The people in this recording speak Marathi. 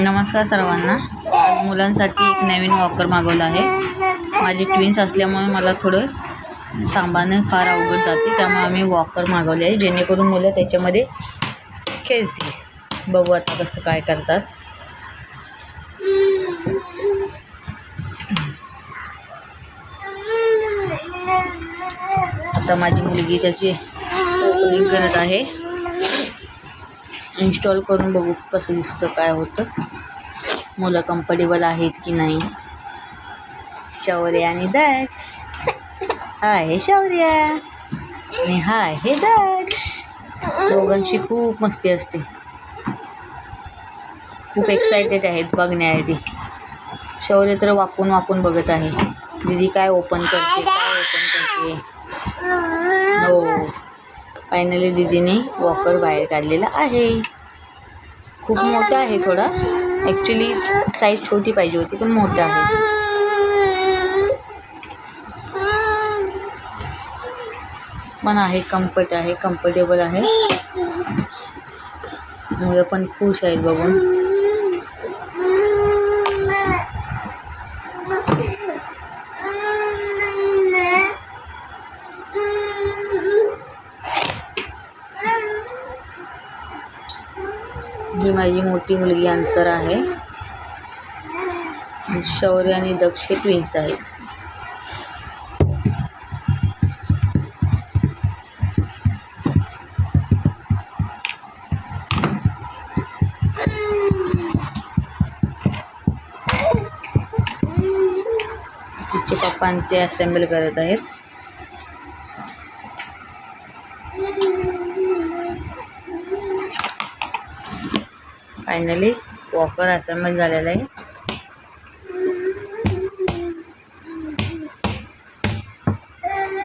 नमस्कार सर्वांना. आज मुलांसाठी एक नवीन वॉकर मागवला आहे. माझे ट्विन्स असल्यामुळे मला थोडं सांभाळणं फार अवघड जाते, त्यामुळे आम्ही वॉकर मागवले आहे जेणेकरून मुलं त्याच्यामध्ये खेळतील. बघू आता कसं काय करतात. आता माझी मुलगी त्याची ओपनिंग करत आहे. इन्स्टॉल करून बघू कसं दिसतं, काय होतं, मुलं कम्फर्टेबल आहेत की नाही. शौर्य आणि दक्ष. हा आहे शौर्य आणि हा आहे दक्ष. दोघांची खूप मस्ती असते. खूप एक्सायटेड आहेत बघण्यासाठी. शौर्य तर वाकून वाकून बघत आहे, दीदी काय ओपन करते, काय ओपन करते. हो, फायनली दीदीने वॉकर बाहेर काढलेला आहे. खूप मोठा आहे थोडा. ॲक्च्युली साईज छोटी पाहिजे होती, पण मोठा आहे. पण आहे कम्फर्टेबल आहे. मुलं पण खुश आहेत बघून. ही माझी मोठी मुलगी अंतर आहे. शौर्य आणि दक्ष हे ट्विन्स आहेत. तिचे पप्पा आणि ते असेंबल करत आहेत. फायनली वॉकर असेंबल झालेला आहे.